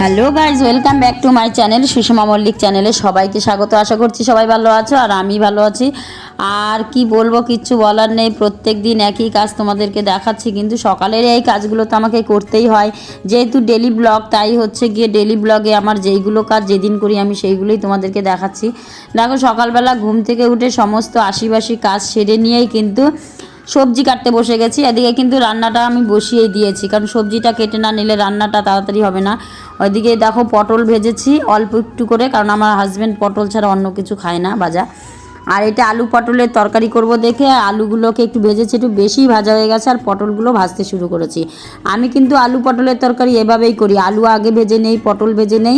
Hello guys, welcome back to my channel Sushma Mallick চ্যানেলে সবাইকে স্বাগত। আশা করছি সবাই ভালো আছো আর আমি ভালো আছি। আর কি বলবো, কিচ্ছু বলার নেই। প্রত্যেক দিন একই কাজ তোমাদেরকে দেখাচ্ছি, কিন্তু সকালের এই কাজগুলো তো আমাকে করতেই হয়, যেহেতু ডেলি ব্লগ। তাই হচ্ছে গিয়ে ডেলি ব্লগে আমার যেইগুলো কাজ যেদিন করি আমি সেইগুলোই তোমাদেরকে দেখাচ্ছি। দেখো, সকালবেলা ঘুম থেকে উঠে সমস্ত আশিবাসি কাজ সেরে নিয়েই কিন্তু সবজি কাটতে বসে গেছি। এদিকে কিন্তু রান্নাটা আমি বসিয়েই দিয়েছি, কারণ সবজিটা কেটে না নিলে রান্নাটা তাড়াতাড়ি হবে না। ওইদিকে দেখো পটল ভেজেছি অল্প একটু করে, কারণ আমার হাজব্যান্ড পটল ছাড়া অন্য কিছু খায় না ভাজা। আর এটা আলু পটলের তরকারি করব দেখে আলুগুলোকে একটু ভেজেছি, একটু বেশি ভাজা হয়ে গেছে, আর পটলগুলো ভাজতে শুরু করেছি। আমি কিন্তু আলু পটলের তরকারি এভাবেই করি, আলু আগে ভেজে নেই, পটল ভেজে নেই,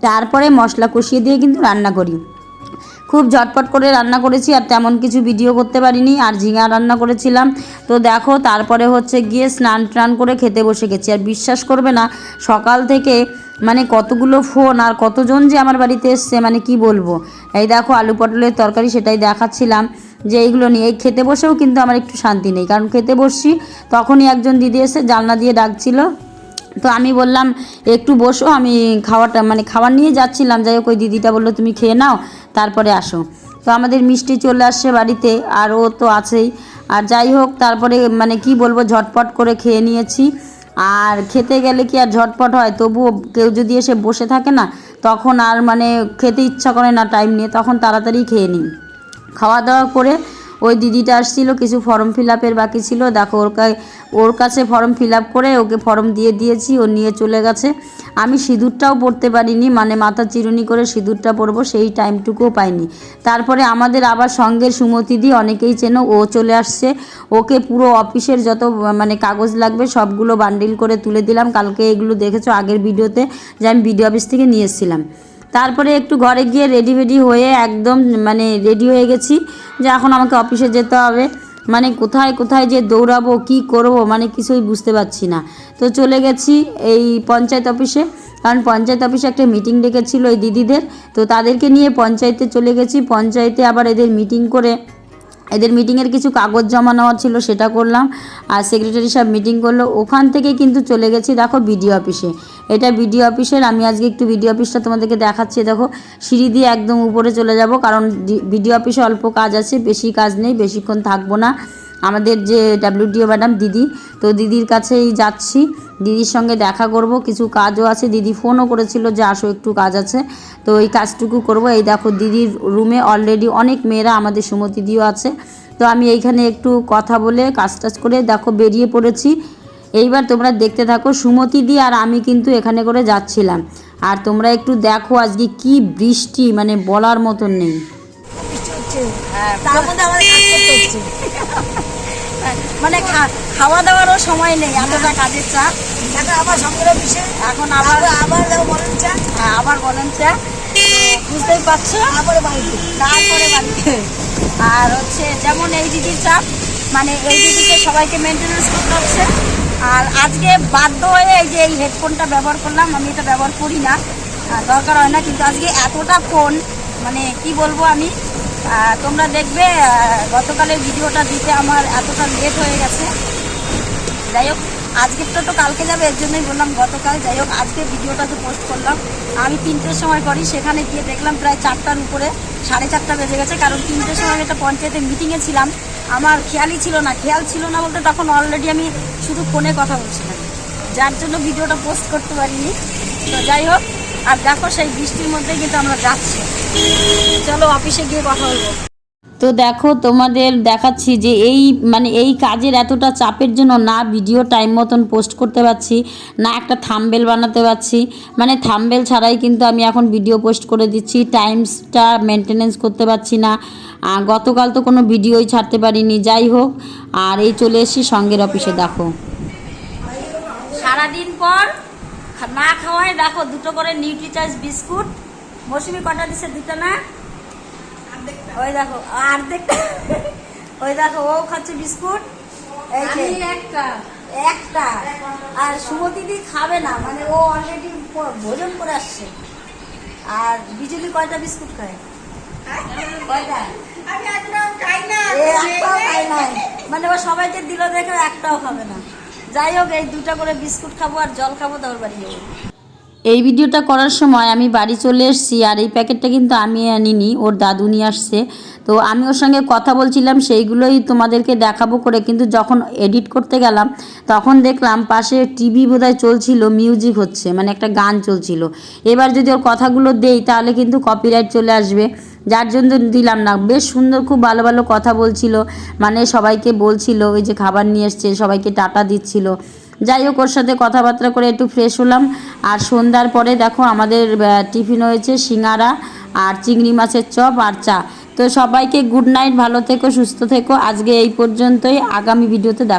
তারপরে মশলা কষিয়ে দিয়ে কিন্তু রান্না করি। খুব ঝটপট করে রান্না করেছি, আর তেমন কিছু ভিডিও করতে পারিনি। আর ঝিঙা রান্না করেছিলাম। তো দেখো, তারপরে হচ্ছে গিয়ে স্নান টান করে খেতে বসে গেছি। আর বিশ্বাস করবে না, সকাল থেকে মানে কতগুলো ফোন আর কতজন যে আমার বাড়িতে এসছে, মানে কি বলবো। এই দেখো আলু পটলের তরকারি, সেটাই দেখাচ্ছিলাম যে এইগুলো নিয়ে। এই খেতে বসেও কিন্তু আমার একটু শান্তি নেই, কারণ খেতে বসছি তখনই একজন দিদি এসে জানলা দিয়ে ডাকছিল। তো আমি বললাম একটু বসো, আমি খাবার নিয়ে যাচ্ছিলাম। যাই হোক, ওই দিদিটা বললো তুমি খেয়ে নাও, তারপরে আসো। তো আমাদের মিষ্টি চলে আসছে বাড়িতে, আর ও তো আছেই। আর যাই হোক, তারপরে মানে কি বলবো, ঝটপট করে খেয়ে নিয়েছি। আর খেতে গেলে কি আর ঝটপট হয়, তবুও কেউ যদি এসে বসে থাকে না, তখন আর মানে খেতে ইচ্ছা করে না টাইম নিয়ে, তখন তাড়াতাড়ি খেয়ে নিই। খাওয়া দাওয়া করে ওই দিদিটা আসছিল, কিছু ফর্ম ফিল আপের বাকি ছিল। দেখো ওর কাছে ফর্ম ফিল আপ করে ওকে ফর্ম দিয়ে দিয়েছি, ও নিয়ে চলে গেছে। আমি সিঁদুরটাও পরতে পারিনি, মানে মাথা চিরুনি করে সিঁদুরটা পরবো সেই টাইমটুকুও পাইনি। তারপরে আমাদের আবার সঙ্গের সুমতিদি, অনেকেই চেনো, ও চলে আসছে। ওকে পুরো অফিসের যত মানে কাগজ লাগবে সবগুলো বান্ডিল করে তুলে দিলাম। কালকে এগুলো দেখেছো আগের ভিডিওতে, যে আমি বিডিও অফিস থেকে নিয়ে এসেছিলাম। তারপরে একটু ঘরে গিয়ে রেডি হয়ে একদম মানে রেডি হয়ে গেছি, যে এখন আমাকে অফিসে যেতে হবে। মানে কোথায় কোথায় যে দৌড়াবো, কি করব, মানে কিছুই বুঝতে পারছি না। তো চলে গেছি এই পঞ্চায়েত অফিসে, কারণ পঞ্চায়েত অফিসে একটা মিটিং ডেকেছিল এই দিদিদের। তো তাদেরকে নিয়ে পঞ্চায়েতে চলে গেছি। পঞ্চায়েতে আবার এদের মিটিং করে, এদের মিটিংয়ের কিছু কাগজ জমা নেওয়া ছিল, সেটা করলাম। আর সেক্রেটারি সাহেব মিটিং করলো, ওখান থেকে কিন্তু চলে গেছি দেখো বিডিও অফিসে। এটা বিডিও অফিসের, আমি আজকে একটু বিডিও অফিসটা তোমাদেরকে দেখাচ্ছি। দেখো, সিঁড়ি দিয়ে একদম উপরে চলে যাব, কারণ বিডিও অফিসে অল্প কাজ আছে, বেশি কাজ নেই, বেশিক্ষণ থাকবো না। আমাদের যে ডাব্লিউডিও ম্যাডাম দিদি, তো দিদির কাছেই যাচ্ছি, দিদির সঙ্গে দেখা করব। কিছু কাজও আছে, দিদি ফোনও করেছিল যে আসো একটু কাজ আছে, তো এই কাজটুকু করব। এই দেখো দিদির রুমে অলরেডি অনেক মেয়েরা, আমাদের সুমতি দিদিও আছে। তো আমি এইখানে একটু কথা বলে কাজ টাজ করে দেখো বেরিয়ে পড়েছি। এইবার তোমরা দেখতে থাকো, সুমতি দি আর আমি কিন্তু এখানে করে যাচ্ছিলাম। আর তোমরা একটু দেখো আজকে কি বৃষ্টি, মানে বলার মতন নেই। তার মধ্যে আমাদের কাজ করতে হচ্ছে, মানে খাওয়া দাওয়ারও সময় নেই, এতটা কাজের চাপ। এখন আবার সঙ্গের অফিসে, এখন আবার বলেন চা, হ্যাঁ আবার বলেন চা, বুঝতেই পারছো। তারপরে বাড়িতে আর হচ্ছে যেমন এই দিদির চাপ, মানে এই দিদিকে সবাইকে মেনটেনেন্স করতে হচ্ছে। আর আজকে বাধ্য হয়ে এই যে এই হেডফোনটা ব্যবহার করলাম। আমি এটা ব্যবহার করি না, দরকার হয় না, কিন্তু আজকে এতটা ফোন, মানে কি বলবো আমি। তোমরা দেখবে গতকালের ভিডিওটা দিতে আমার এতটা লেট হয়ে গেছে। যাই হোক, আজকেরটা তো কালকে যাবে, এর জন্যই বললাম গতকাল। যাই হোক, আজকে ভিডিওটা তো পোস্ট করলাম। আমি 3টের সময় করি, সেখানে গিয়ে দেখলাম প্রায় 4টার উপরে, 4:30 বেজে গেছে। কারণ 3টের সময় একটা পঞ্চায়েতের মিটিংয়ে ছিলাম, আমার খেয়াল ছিল না বলতে তখন অলরেডি আমি শুধু ফোনে কথা বলছিলাম, যার জন্য ভিডিওটা পোস্ট করতে পারিনি। তো যাই হোক, আর দেখো সেই বৃষ্টির মধ্যে কিন্তু আমরা যাচ্ছি। চলো অফিসে গিয়ে কথা বলবো। তো দেখো তোমাদের দেখাচ্ছি যে এই কাজের এতটা চাপের জন্য না ভিডিও টাইম মতন পোস্ট করতে পারছি, না একটা থাম্বনেল বানাতে পারছি। মানে থাম্বনেল ছাড়াই কিন্তু আমি এখন ভিডিও পোস্ট করে দিচ্ছি, টাইমসটা মেনটেনেন্স করতে পারছি না। গতকাল তো কোনো ভিডিওই ছাড়তে পারিনি। যাই হোক, আর এই চলে এসেছি সঙ্গের অফিসে। দেখো সারাদিন পর না খাওয়ায় দেখো 2টো করে নিউট্রিচার্জ বিস্কুট। মৌসুমি কটা দিচ্ছে? 2টা না? ওই দেখো ওই দেখো ও খাচ্ছে বিস্কুট, এই যে একটা। আর সুমতি দি খাবে না, মানে ও অলরেডি ভোজন করে আসছে। আর বিজুলি কয়টা বিস্কুট খায়? কয়টা? একটাও খাই না, মানে ও সবাইকে দিল দেখে একটাও খাবে না। যাই হোক, এই 2টা করে বিস্কুট খাবো আর জল খাবো, তারপর বাড়ি যাবো। এই ভিডিওটা করার সময় আমি বাড়ি চলে এসেছি, আর এই প্যাকেটটা কিন্তু আমি আনিনি, ওর দাদু নিয়ে আসছে। তো আমি ওর সঙ্গে কথা বলছিলাম, সেইগুলোই তোমাদেরকে দেখাবো করে, কিন্তু যখন এডিট করতে গেলাম তখন দেখলাম পাশে টিভি বোধহয় চলছিল, মিউজিক হচ্ছে, মানে একটা গান চলছিল। এবার যদি ওর কথাগুলো দেই তাহলে কিন্তু কপিরাইট চলে আসবে, যার জন্য দিলাম না। বেশ সুন্দর, খুব ভালো ভালো কথা বলছিল, মানে সবাইকে বলছিল ওই যে খাবার নিয়ে এসছে, সবাইকে টাটা দিচ্ছিল। যাই হোক, ওর সাথে কথাবার্তা করে একটু ফ্রেশ হলাম। আর সন্ধ্যার পরে দেখো আমাদের টিফিন হয়েছে সিঙ্গারা আর চিংড়ি মাছের চপ আর চা। তো সবাইকে গুড নাইট, ভালো থেকো, সুস্থ থেকো। আজকে এই পর্যন্তই, আগামী ভিডিওতে দেখা।